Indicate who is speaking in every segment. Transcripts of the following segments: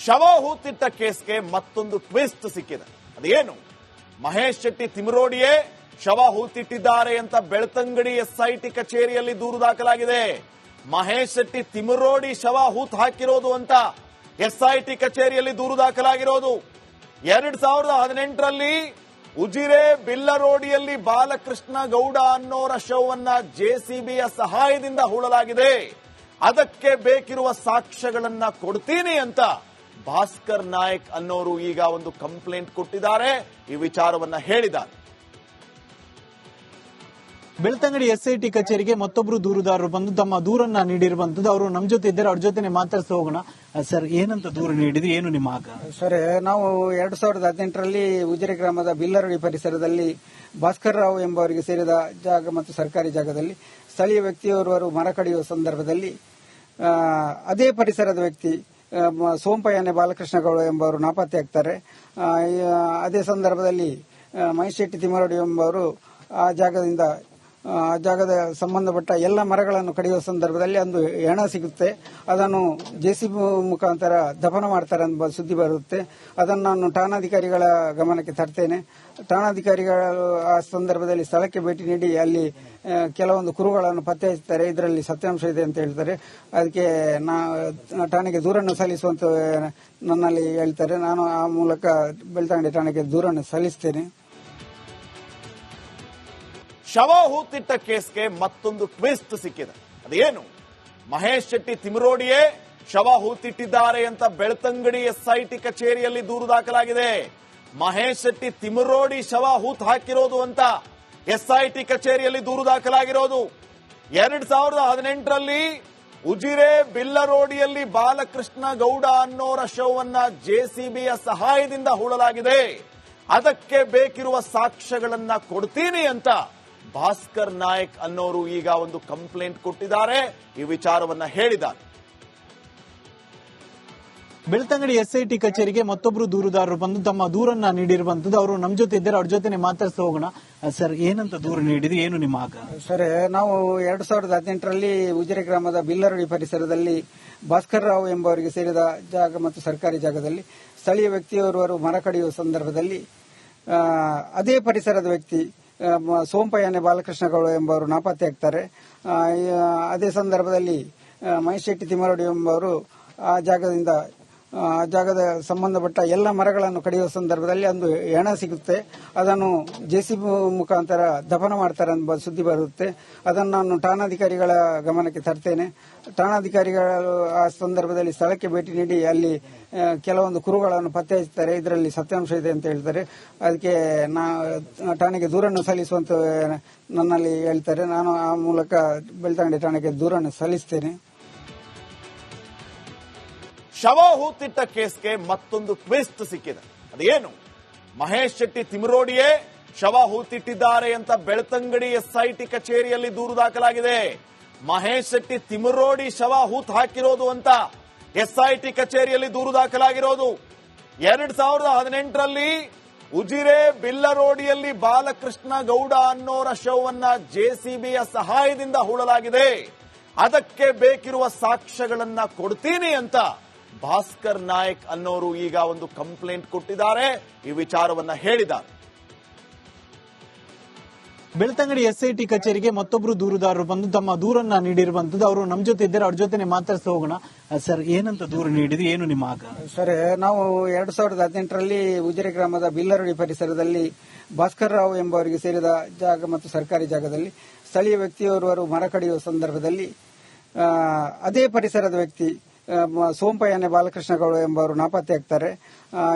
Speaker 1: ಶವ ಹೂತಿಟ್ಟ ಕೇಸ್ಗೆ ಮತ್ತೊಂದು ಟ್ವಿಸ್ಟ್ ಸಿಕ್ಕಿದೆ. ಅದೇನು? ಮಹೇಶ್ ಶೆಟ್ಟಿ ತಿಮರೋಡಿಯೇ ಶವ ಹೂತಿಟ್ಟಿದ್ದಾರೆ ಅಂತ ಬೆಳ್ತಂಗಡಿ ಎಸ್ಐಟಿ ಕಚೇರಿಯಲ್ಲಿ ದೂರು ದಾಖಲಾಗಿದೆ. ಮಹೇಶ್ ಶೆಟ್ಟಿ ತಿಮರೋಡಿ ಶವ ಹೂತ್ ಹಾಕಿರೋದು ಅಂತ ಎಸ್ಐಟಿ ಕಚೇರಿಯಲ್ಲಿ ದೂರು ದಾಖಲಾಗಿರೋದು. 2018ರಲ್ಲಿ ಉಜಿರೆ ಬಿಲ್ಲರೋಡಿಯಲ್ಲಿ ಬಾಲಕೃಷ್ಣ ಗೌಡ ಅನ್ನೋರ ಶವವನ್ನ ಜೆಸಿಬಿಯ ಸಹಾಯದಿಂದ ಹೂಳಲಾಗಿದೆ. ಅದಕ್ಕೆ ಬೇಕಿರುವ ಸಾಕ್ಷ್ಯಗಳನ್ನ ಕೊಡ್ತೀನಿ ಅಂತ ಭಾಸ್ಕರ್ ನಾಯಕ್ ಅನ್ನೋರು ಈಗ ಒಂದು ಕಂಪ್ಲೇಂಟ್ ಕೊಟ್ಟಿದ್ದಾರೆ. ಈ ವಿಚಾರವನ್ನ ಹೇಳಿದ್ದಾರೆ.
Speaker 2: ಬೆಳ್ತಂಗಡಿ ಎಸ್ಐಟಿ ಕಚೇರಿಗೆ ಮತ್ತೊಬ್ರು ದೂರುದಾರರು ಬಂದು ತಮ್ಮ ದೂರನ್ನ ನೀಡಿರುವಂತದ್ದು. ಅವರು ನಮ್ ಜೊತೆ ಇದ್ದಾರೆ, ಅವ್ರ ಜೊತೆ ಮಾತಾಡ್ಸ ಹೋಗೋಣ. ಸರ್, ಏನಂತ ದೂರು ನೀಡಿದ್ರು, ಏನು ನಿಮ್ಮ ಆಗ?
Speaker 3: ಸರ್, ನಾವು 2018ರಲ್ಲಿ ಉಜಿರೆ ಗ್ರಾಮದ ಬಿಲ್ಲರಡಿ ಪರಿಸರದಲ್ಲಿ ಭಾಸ್ಕರ್ ರಾವ್ ಎಂಬವರಿಗೆ ಸೇರಿದ ಜಾಗ ಮತ್ತು ಸರ್ಕಾರಿ ಜಾಗದಲ್ಲಿ ಸ್ಥಳೀಯ ವ್ಯಕ್ತಿಯೋರ್ವರು ಮರ ಕಡಿಯುವ ಸಂದರ್ಭದಲ್ಲಿ ಅದೇ ಪರಿಸರದ ವ್ಯಕ್ತಿ ಸೋಂಪಯ್ಯನೆ ಬಾಲಕೃಷ್ಣ ಗೌಡ ಎಂಬವರು ನಾಪತ್ತೆಯಾಗ್ತಾರೆ. ಅದೇ ಸಂದರ್ಭದಲ್ಲಿ ಮಹೇಶ್ ಶೆಟ್ಟಿ ತಿಮರೋಡಿ ಎಂಬವರು ಆ ಜಾಗದ ಸಂಬಂಧಪಟ್ಟ ಎಲ್ಲ ಮರಗಳನ್ನು ಕಡಿಯುವ ಸಂದರ್ಭದಲ್ಲಿ ಒಂದು ಹೆಣ ಸಿಗುತ್ತೆ. ಅದನ್ನು ಜೆಸಿಬಿ ಮುಖಾಂತರ ದಫನ ಮಾಡ್ತಾರೆ ಎಂಬ ಸುದ್ದಿ ಬರುತ್ತೆ. ಅದನ್ನು ನಾನು ಠಾಣಾಧಿಕಾರಿಗಳ ಗಮನಕ್ಕೆ ತರ್ತೇನೆ. ಠಾಣಾಧಿಕಾರಿಗಳು ಆ ಸಂದರ್ಭದಲ್ಲಿ ಸ್ಥಳಕ್ಕೆ ಭೇಟಿ ನೀಡಿ ಅಲ್ಲಿ ಕೆಲವೊಂದು ಕುರುಗಳನ್ನು ಪತ್ತೆ ಹಚ್ಚುತ್ತಾರೆ. ಇದರಲ್ಲಿ ಸತ್ಯಾಂಶ ಇದೆ ಅಂತ ಹೇಳ್ತಾರೆ. ಅದಕ್ಕೆ ಠಾಣೆಗೆ ದೂರನ್ನು ಸಲ್ಲಿಸುವಂತ ನನ್ನಲ್ಲಿ ಹೇಳ್ತಾರೆ. ನಾನು ಆ ಮೂಲಕ ಬೆಳ್ತಂಗಡಿ ಠಾಣೆಗೆ ದೂರನ್ನು ಸಲ್ಲಿಸ್ತೇನೆ.
Speaker 1: ಶವ ಹೂತಿಟ್ಟ ಕೇಸ್ಗೆ ಮತ್ತೊಂದು ಟ್ವಿಸ್ಟ್ ಸಿಕ್ಕಿದೆ. ಅದೇನು? ಮಹೇಶ್ ಶೆಟ್ಟಿ ತಿಮರೋಡಿಯೇ ಶವ ಹೂತಿಟ್ಟಿದ್ದಾರೆ ಅಂತ ಬೆಳ್ತಂಗಡಿ ಎಸ್ಐಟಿ ಕಚೇರಿಯಲ್ಲಿ ದೂರು ದಾಖಲಾಗಿದೆ. ಮಹೇಶ್ ಶೆಟ್ಟಿ ತಿಮರೋಡಿ ಶವ ಹೂತ್ ಹಾಕಿರೋದು ಅಂತ ಎಸ್ಐಟಿ ಕಚೇರಿಯಲ್ಲಿ ದೂರು ದಾಖಲಾಗಿರೋದು. 2018ರಲ್ಲಿ ಉಜಿರೆ ಬಿಲ್ಲರೋಡಿಯಲ್ಲಿ ಬಾಲಕೃಷ್ಣ ಗೌಡ ಅನ್ನೋರ ಶವವನ್ನ ಜೆಸಿಬಿಯ ಸಹಾಯದಿಂದ ಹೂಳಲಾಗಿದೆ. ಅದಕ್ಕೆ ಬೇಕಿರುವ ಸಾಕ್ಷ್ಯಗಳನ್ನ ಕೊಡ್ತೀನಿ ಅಂತ ಭಾಸ್ಕರ್ ನಾಯಕ್ ಅನ್ನೋರು ಈಗ ಒಂದು ಕಂಪ್ಲೇಂಟ್ ಕೊಟ್ಟಿದ್ದಾರೆ. ಈ ವಿಚಾರವನ್ನ ಹೇಳಿದ್ದಾರೆ.
Speaker 2: ಬೆಳ್ತಂಗಡಿ ಎಸ್ಐಟಿ ಕಚೇರಿಗೆ ಮತ್ತೊಬ್ರು ದೂರುದಾರರು ಬಂದು ತಮ್ಮ ದೂರನ್ನ ನೀಡಿರುವಂತದ್ದು. ಅವರು ನಮ್ ಜೊತೆ ಇದ್ದಾರೆ, ಅವ್ರ ಜೊತೆ ಮಾತಾಡ್ಸ ಹೋಗೋಣ. ಸರ್, ಏನಂತ ದೂರು ನೀಡಿದ್ರು, ಏನು ನಿಮ್ಮ ಆಗ?
Speaker 3: ಸರ್, ನಾವು 2018ರಲ್ಲಿ ಉಜಿರೆ ಗ್ರಾಮದ ಬಿಲ್ಲರಡಿ ಪರಿಸರದಲ್ಲಿ ಭಾಸ್ಕರ್ ರಾವ್ ಎಂಬವರಿಗೆ ಸೇರಿದ ಜಾಗ ಮತ್ತು ಸರ್ಕಾರಿ ಜಾಗದಲ್ಲಿ ಸ್ಥಳೀಯ ವ್ಯಕ್ತಿಯೋರ್ವರು ಮರ ಕಡಿಯುವ ಸಂದರ್ಭದಲ್ಲಿ ಅದೇ ಪರಿಸರದ ವ್ಯಕ್ತಿ ಸೋಂಪಯ್ಯನೆ ಬಾಲಕೃಷ್ಣ ಗೌಡ ಎಂಬವರು ನಾಪತ್ತೆಯಾಗ್ತಾರೆ. ಅದೇ ಸಂದರ್ಭದಲ್ಲಿ ಮಹೇಶ್ ಶೆಟ್ಟಿ ತಿಮರೋಡಿ ಎಂಬವರು ಆ ಜಾಗದ ಸಂಬಂಧಪಟ್ಟ ಎಲ್ಲ ಮರಗಳನ್ನು ಕಡಿಯುವ ಸಂದರ್ಭದಲ್ಲಿ ಒಂದು ಹೆಣ ಸಿಗುತ್ತೆ. ಅದನ್ನು ಜೆಸಿಬಿ ಮುಖಾಂತರ ದಫನ ಮಾಡ್ತಾರೆ ಎಂಬ ಸುದ್ದಿ ಬರುತ್ತೆ. ಅದನ್ನು ನಾನು ಠಾಣಾಧಿಕಾರಿಗಳ ಗಮನಕ್ಕೆ ತರ್ತೇನೆ. ಠಾಣಾಧಿಕಾರಿಗಳು ಆ ಸಂದರ್ಭದಲ್ಲಿ ಸ್ಥಳಕ್ಕೆ ಭೇಟಿ ನೀಡಿ ಅಲ್ಲಿ ಕೆಲವೊಂದು ಕುರುಗಳನ್ನು ಪತ್ತೆ ಹಚ್ಚುತ್ತಾರೆ. ಇದರಲ್ಲಿ ಸತ್ಯಾಂಶ ಇದೆ ಅಂತ ಹೇಳ್ತಾರೆ. ಅದಕ್ಕೆ ಠಾಣೆಗೆ ದೂರನ್ನು ಸಲ್ಲಿಸುವಂತ ನನ್ನಲ್ಲಿ ಹೇಳ್ತಾರೆ. ನಾನು ಆ ಮೂಲಕ ಬೆಳ್ತಂಗಡಿ ಠಾಣೆಗೆ ದೂರನ್ನು ಸಲ್ಲಿಸ್ತೇನೆ.
Speaker 1: ಶವ ಹೂತಿಟ್ಟ ಕೇಸ್ಗೆ ಮತ್ತೊಂದು ಟ್ವಿಸ್ಟ್ ಸಿಕ್ಕಿದೆ. ಅದೇನು? ಮಹೇಶ್ ಶೆಟ್ಟಿ ತಿಮರೋಡಿಯೇ ಶವ ಹೂತಿಟ್ಟಿದ್ದಾರೆ ಅಂತ ಬೆಳ್ತಂಗಡಿ ಎಸ್ಐಟಿ ಕಚೇರಿಯಲ್ಲಿ ದೂರು ದಾಖಲಾಗಿದೆ. ಮಹೇಶ್ ಶೆಟ್ಟಿ ತಿಮರೋಡಿ ಶವ ಹೂತ್ ಹಾಕಿರೋದು ಅಂತ ಎಸ್ಐಟಿ ಕಚೇರಿಯಲ್ಲಿ ದೂರು ದಾಖಲಾಗಿರೋದು. 2018ರಲ್ಲಿ ಉಜಿರೆ ಬಿಲ್ಲರೋಡಿಯಲ್ಲಿ ಬಾಲಕೃಷ್ಣ ಗೌಡ ಅನ್ನೋರ ಶವವನ್ನ ಜೆಸಿಬಿಯ ಸಹಾಯದಿಂದ ಹೂಳಲಾಗಿದೆ. ಅದಕ್ಕೆ ಬೇಕಿರುವ ಸಾಕ್ಷ್ಯಗಳನ್ನ ಕೊಡ್ತೀನಿ ಅಂತ ಭಾಸ್ಕರ್ ನಾಯಕ್ ಅನ್ನೋರು ಈಗ ಒಂದು ಕಂಪ್ಲೇಂಟ್ ಕೊಟ್ಟಿದ್ದಾರೆ. ಈ ವಿಚಾರವನ್ನ ಹೇಳಿದ್ದಾರೆ.
Speaker 2: ಬೆಳ್ತಂಗಡಿ ಎಸ್ಐಟಿ ಕಚೇರಿಗೆ ಮತ್ತೊಬ್ರು ದೂರುದಾರರು ಬಂದು ತಮ್ಮ ದೂರನ್ನ ನೀಡಿರುವಂತದ್ದು. ಅವರು ನಮ್ ಜೊತೆ ಇದ್ದಾರೆ, ಅವ್ರ ಜೊತೆ ಮಾತಾಡ್ಸ ಹೋಗೋಣ. ಸರ್, ಏನಂತ ದೂರು ನೀಡಿದ್ರು, ಏನು ನಿಮ್ಮ ಆಗ?
Speaker 3: ಸರ್, ನಾವು 2018ರಲ್ಲಿ ಉಜಿರೆ ಗ್ರಾಮದ ಬಿಲ್ಲರಡಿ ಪರಿಸರದಲ್ಲಿ ಭಾಸ್ಕರ್ ರಾವ್ ಎಂಬವರಿಗೆ ಸೇರಿದ ಜಾಗ ಮತ್ತು ಸರ್ಕಾರಿ ಜಾಗದಲ್ಲಿ ಸ್ಥಳೀಯ ವ್ಯಕ್ತಿಯೋರ್ವರು ಮರ ಕಡಿಯುವ ಸಂದರ್ಭದಲ್ಲಿ ಅದೇ ಪರಿಸರದ ವ್ಯಕ್ತಿ ಸೋಂಪಯ್ಯನೆ ಬಾಲಕೃಷ್ಣ ಗೌಡ ಎಂಬವರು ನಾಪತ್ತೆಯಾಗ್ತಾರೆ.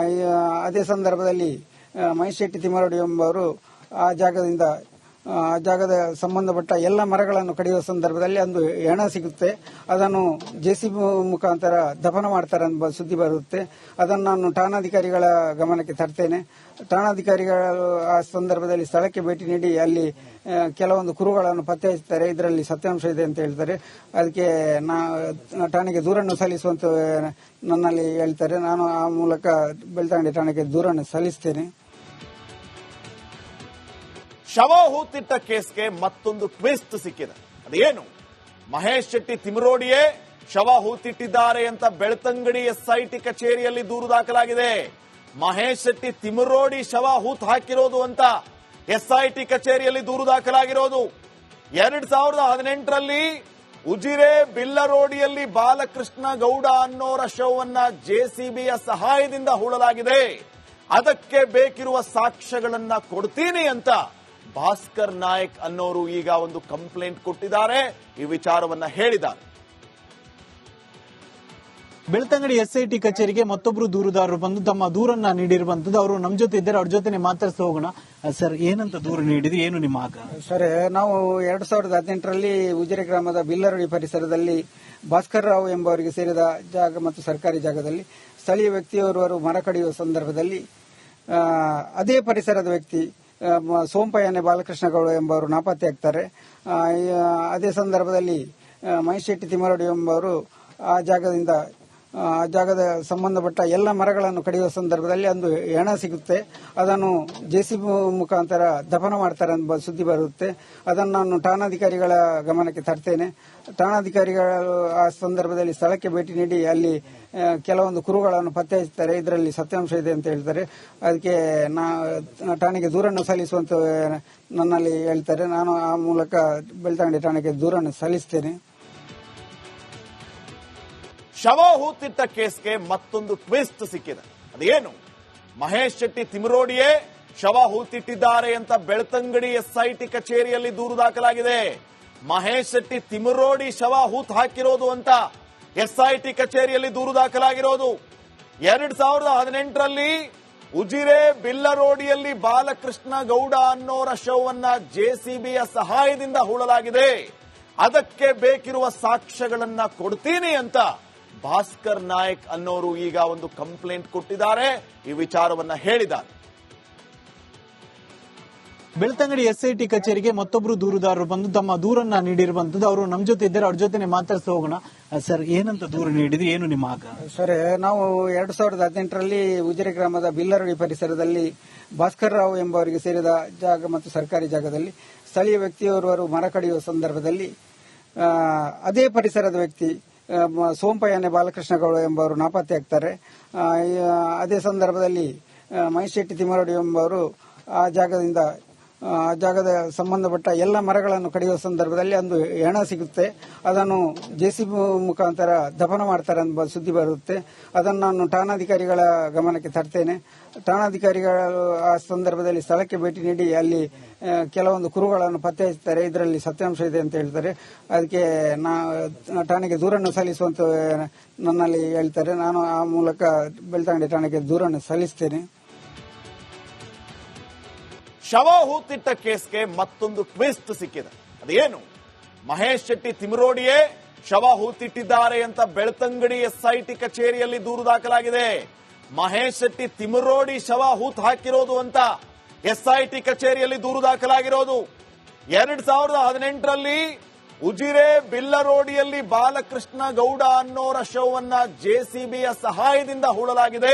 Speaker 3: ಅದೇ ಸಂದರ್ಭದಲ್ಲಿ ಮಹೇಶ್ ಶೆಟ್ಟಿ ತಿಮರೋಡಿ ಎಂಬವರು ಆ ಜಾಗದ ಸಂಬಂಧಪಟ್ಟ ಎಲ್ಲ ಮರಗಳನ್ನು ಕಡಿಯುವ ಸಂದರ್ಭದಲ್ಲಿ ಒಂದು ಹೆಣ ಸಿಗುತ್ತೆ. ಅದನ್ನು ಜೆಸಿಬಿ ಮುಖಾಂತರ ದಫನ ಮಾಡ್ತಾರೆ ಎಂಬ ಸುದ್ದಿ ಬರುತ್ತೆ. ಅದನ್ನು ನಾನು ಠಾಣಾಧಿಕಾರಿಗಳ ಗಮನಕ್ಕೆ ತರ್ತೇನೆ. ಠಾಣಾಧಿಕಾರಿಗಳು ಆ ಸಂದರ್ಭದಲ್ಲಿ ಸ್ಥಳಕ್ಕೆ ಭೇಟಿ ನೀಡಿ ಅಲ್ಲಿ ಕೆಲವೊಂದು ಕುರುಗಳನ್ನು ಪತ್ತೆ ಹಚ್ಚುತ್ತಾರೆ. ಇದರಲ್ಲಿ ಸತ್ಯಾಂಶ ಇದೆ ಅಂತ ಹೇಳ್ತಾರೆ. ಅದಕ್ಕೆ ಠಾಣೆಗೆ ದೂರನ್ನು ಸಲ್ಲಿಸುವಂತ ನನ್ನಲ್ಲಿ ಹೇಳ್ತಾರೆ. ನಾನು ಆ ಮೂಲಕ ಬೆಳ್ತಂಗಡಿ ಠಾಣೆಗೆ ದೂರನ್ನು ಸಲ್ಲಿಸ್ತೇನೆ.
Speaker 1: ಶವ ಹೂತಿಟ್ಟ ಕೇಸ್ಗೆ ಮತ್ತೊಂದು ಟ್ವಿಸ್ಟ್ ಸಿಕ್ಕಿದೆ. ಅದೇನು? ಮಹೇಶ್ ಶೆಟ್ಟಿ ತಿಮರೋಡಿಯೇ ಶವ ಹೂತಿಟ್ಟಿದ್ದಾರೆ ಅಂತ ಬೆಳ್ತಂಗಡಿ ಎಸ್ಐಟಿ ಕಚೇರಿಯಲ್ಲಿ ದೂರು ದಾಖಲಾಗಿದೆ. ಮಹೇಶ್ ಶೆಟ್ಟಿ ತಿಮರೋಡಿ ಶವ ಹೂತ್ ಹಾಕಿರೋದು ಅಂತ ಎಸ್ಐಟಿ ಕಚೇರಿಯಲ್ಲಿ ದೂರು ದಾಖಲಾಗಿರೋದು. 2018ರಲ್ಲಿ ಉಜಿರೆ ಬಿಲ್ಲರೋಡಿಯಲ್ಲಿ ಬಾಲಕೃಷ್ಣ ಗೌಡ ಅನ್ನೋರ ಶವವನ್ನ ಜೆಸಿಬಿಯ ಸಹಾಯದಿಂದ ಹೂಳಲಾಗಿದೆ. ಅದಕ್ಕೆ ಬೇಕಿರುವ ಸಾಕ್ಷ್ಯಗಳನ್ನ ಕೊಡ್ತೀನಿ ಅಂತ ಭಾಸ್ಕರ್ ನಾಯಕ್ ಅನ್ನೋರು ಈಗ ಒಂದು ಕಂಪ್ಲೇಂಟ್ ಕೊಟ್ಟಿದ್ದಾರೆ. ಈ ವಿಚಾರವನ್ನ ಹೇಳಿದ್ದಾರೆ.
Speaker 2: ಬೆಳ್ತಂಗಡಿ ಎಸ್ಐಟಿ ಕಚೇರಿಗೆ ಮತ್ತೊಬ್ರು ದೂರುದಾರರು ಬಂದು ತಮ್ಮ ದೂರನ್ನ ನೀಡಿರುವಂತದ್ದು. ಅವರು ನಮ್ ಜೊತೆ ಇದ್ದಾರೆ, ಅವ್ರ ಜೊತೆ ಮಾತಾಡ್ತಾ ಹೋಗೋಣ. ಸರ್, ಏನಂತ ದೂರು ನೀಡಿದ್ರಿ, ಏನು ನಿಮ್ಮ ಆಗ್ರಹ?
Speaker 3: ಸರ್, ನಾವು 2018ರಲ್ಲಿ ಉಜಿರೆ ಗ್ರಾಮದ ಬಿಲ್ಲರಡಿ ಪರಿಸರದಲ್ಲಿ ಭಾಸ್ಕರ್ ರಾವ್ ಎಂಬವರಿಗೆ ಸೇರಿದ ಜಾಗ ಮತ್ತು ಸರ್ಕಾರಿ ಜಾಗದಲ್ಲಿ ಸ್ಥಳೀಯ ವ್ಯಕ್ತಿಯೋರ್ವರು ಮರ ಕಡಿಯುವ ಸಂದರ್ಭದಲ್ಲಿ ಅದೇ ಪರಿಸರದ ವ್ಯಕ್ತಿ ಸೋಂಪಯ್ಯನೆ ಬಾಲಕೃಷ್ಣ ಗೌಡ ಎಂಬವರು ನಾಪತ್ತೆಯಾಗ್ತಾರೆ. ಅದೇ ಸಂದರ್ಭದಲ್ಲಿ ಮಹೇಶ್ ಶೆಟ್ಟಿ ತಿಮರೋಡಿ ಎಂಬವರು ಆ ಜಾಗದ ಸಂಬಂಧಪಟ್ಟ ಎಲ್ಲ ಮರಗಳನ್ನು ಕಡಿಯುವ ಸಂದರ್ಭದಲ್ಲಿ ಒಂದು ಹೆಣ ಸಿಗುತ್ತೆ. ಅದನ್ನು ಜೆಸಿಬಿ ಮುಖಾಂತರ ದಫನ ಮಾಡ್ತಾರೆ ಎಂಬ ಸುದ್ದಿ ಬರುತ್ತೆ. ಅದನ್ನು ನಾನು ಠಾಣಾಧಿಕಾರಿಗಳ ಗಮನಕ್ಕೆ ತರ್ತೇನೆ. ಠಾಣಾಧಿಕಾರಿಗಳು ಆ ಸಂದರ್ಭದಲ್ಲಿ ಸ್ಥಳಕ್ಕೆ ಭೇಟಿ ನೀಡಿ ಅಲ್ಲಿ ಕೆಲವೊಂದು ಕುರುಗಳನ್ನು ಪತ್ತೆ ಹಚ್ಚುತ್ತಾರೆ. ಇದರಲ್ಲಿ ಸತ್ಯಾಂಶ ಇದೆ ಅಂತ ಹೇಳ್ತಾರೆ. ಅದಕ್ಕೆ ಠಾಣೆಗೆ ದೂರನ್ನು ಸಲ್ಲಿಸುವಂತ ನನ್ನಲ್ಲಿ ಹೇಳ್ತಾರೆ. ನಾನು ಆ ಮೂಲಕ ಬೆಳ್ತಂಗಡಿ ಠಾಣೆಗೆ ದೂರನ್ನು ಸಲ್ಲಿಸ್ತೇನೆ.
Speaker 1: ಶವ ಹೂತಿಟ್ಟ ಕೇಸ್ಗೆ ಮತ್ತೊಂದು ಟ್ವಿಸ್ಟ್ ಸಿಕ್ಕಿದೆ. ಅದೇನು? ಮಹೇಶ್ ಶೆಟ್ಟಿ ತಿಮರೋಡಿಯೇ ಶವ ಹೂತಿಟ್ಟಿದ್ದಾರೆ ಅಂತ ಬೆಳ್ತಂಗಡಿ ಎಸ್ಐಟಿ ಕಚೇರಿಯಲ್ಲಿ ದೂರು ದಾಖಲಾಗಿದೆ. ಮಹೇಶ್ ಶೆಟ್ಟಿ ತಿಮರೋಡಿ ಶವ ಹೂತ್ ಹಾಕಿರೋದು ಅಂತ ಎಸ್ಐಟಿ ಕಚೇರಿಯಲ್ಲಿ ದೂರು ದಾಖಲಾಗಿರೋದು. 2018ರಲ್ಲಿ ಉಜಿರೆ ಬಿಲ್ಲರೋಡಿಯಲ್ಲಿ ಬಾಲಕೃಷ್ಣ ಗೌಡ ಅನ್ನೋರ ಶವವನ್ನ ಜೆಸಿಬಿಯ ಸಹಾಯದಿಂದ ಹೂಳಲಾಗಿದೆ. ಅದಕ್ಕೆ ಬೇಕಿರುವ ಸಾಕ್ಷ್ಯಗಳನ್ನ ಕೊಡ್ತೀನಿ ಅಂತ ಭಾಸ್ಕರ್ ನಾಯಕ್ ಅನ್ನೋರು ಈಗ ಒಂದು ಕಂಪ್ಲೇಂಟ್ ಕೊಟ್ಟಿದ್ದಾರೆ. ಈ ವಿಚಾರವನ್ನ ಹೇಳಿದ್ದಾರೆ.
Speaker 2: ಬೆಳ್ತಂಗಡಿ ಎಸ್ಐಟಿ ಕಚೇರಿಗೆ ಮತ್ತೊಬ್ರು ದೂರುದಾರರು ಬಂದು ತಮ್ಮ ದೂರನ್ನ ನೀಡಿರುವಂತದ್ದು. ಅವರು ನಮ್ ಜೊತೆ ಇದ್ದಾರೆ, ಅವ್ರ ಜೊತೆ ಮಾತಾಡ್ತಾ ಹೋಗೋಣ. ಸರ್, ಏನಂತ ದೂರು ನೀಡಿದ್ರಿ, ಏನು ನಿಮ್ಮ ಆಗ್ರಹ?
Speaker 3: ಸರ್, ನಾವು 2018ರಲ್ಲಿ ಉಜಿರೆ ಗ್ರಾಮದ ಬಿಲ್ಲರಡಿ ಪರಿಸರದಲ್ಲಿ ಭಾಸ್ಕರ್ ರಾವ್ ಎಂಬವರಿಗೆ ಸೇರಿದ ಜಾಗ ಮತ್ತು ಸರ್ಕಾರಿ ಜಾಗದಲ್ಲಿ ಸ್ಥಳೀಯ ವ್ಯಕ್ತಿಯೋರ್ವರು ಮರ ಕಡಿಯುವ ಸಂದರ್ಭದಲ್ಲಿ ಅದೇ ಪರಿಸರದ ವ್ಯಕ್ತಿ ಸೋಂಪಯ್ಯನೆ ಬಾಲಕೃಷ್ಣ ಗೌಡ ಎಂಬವರು ನಾಪತ್ತೆಯಾಗ್ತಾರೆ. ಅದೇ ಸಂದರ್ಭದಲ್ಲಿ ಮಹೇಶ್ ಶೆಟ್ಟಿ ತಿಮರೋಡಿ ಎಂಬವರು ಆ ಜಾಗದ ಸಂಬಂಧಪಟ್ಟ ಎಲ್ಲ ಮರಗಳನ್ನು ಕಡಿಯುವ ಸಂದರ್ಭದಲ್ಲಿ ಒಂದು ಹೆಣ ಸಿಗುತ್ತೆ. ಅದನ್ನು ಜೆಸಿಬಿ ಮುಖಾಂತರ ದಫನ ಮಾಡ್ತಾರೆ ಎಂಬ ಸುದ್ದಿ ಬರುತ್ತೆ. ಅದನ್ನು ನಾನು ಠಾಣಾಧಿಕಾರಿಗಳ ಗಮನಕ್ಕೆ ತರ್ತೇನೆ. ಠಾಣಾಧಿಕಾರಿಗಳು ಆ ಸಂದರ್ಭದಲ್ಲಿ ಸ್ಥಳಕ್ಕೆ ಭೇಟಿ ನೀಡಿ ಅಲ್ಲಿ ಕೆಲವೊಂದು ಕುರುಗಳನ್ನು ಪತ್ತೆ ಹಚ್ಚುತ್ತಾರೆ. ಇದರಲ್ಲಿ ಸತ್ಯಾಂಶ ಇದೆ ಅಂತ ಹೇಳ್ತಾರೆ. ಅದಕ್ಕೆ ಠಾಣೆಗೆ ದೂರನ್ನು ಸಲ್ಲಿಸುವಂತ ನನ್ನಲ್ಲಿ ಹೇಳ್ತಾರೆ. ನಾನು ಆ ಮೂಲಕ ಬೆಳ್ತಂಗಡಿ ಠಾಣೆಗೆ ದೂರನ್ನು ಸಲ್ಲಿಸ್ತೇನೆ.
Speaker 1: ಶವ ಹೂತಿಟ್ಟ ಕೇಸ್ಗೆ ಮತ್ತೊಂದು ಟ್ವಿಸ್ಟ್ ಸಿಕ್ಕಿದೆ. ಅದೇನು? ಮಹೇಶ್ ಶೆಟ್ಟಿ ತಿಮರೋಡಿಯೇ ಶವ ಹೂತಿಟ್ಟಿದ್ದಾರೆ ಅಂತ ಬೆಳ್ತಂಗಡಿ ಎಸ್ಐಟಿ ಕಚೇರಿಯಲ್ಲಿ ದೂರು ದಾಖಲಾಗಿದೆ. ಮಹೇಶ್ ಶೆಟ್ಟಿ ತಿಮರೋಡಿ ಶವ ಹೂತ್ ಹಾಕಿರೋದು ಅಂತ ಎಸ್ಐಟಿ ಕಚೇರಿಯಲ್ಲಿ ದೂರು ದಾಖಲಾಗಿರೋದು. 2018ರಲ್ಲಿ ಉಜಿರೆ ಬಿಲ್ಲರೋಡಿಯಲ್ಲಿ ಬಾಲಕೃಷ್ಣ ಗೌಡ ಅನ್ನೋರ ಶವವನ್ನ ಜೆಸಿಬಿಯ ಸಹಾಯದಿಂದ ಹೂಳಲಾಗಿದೆ.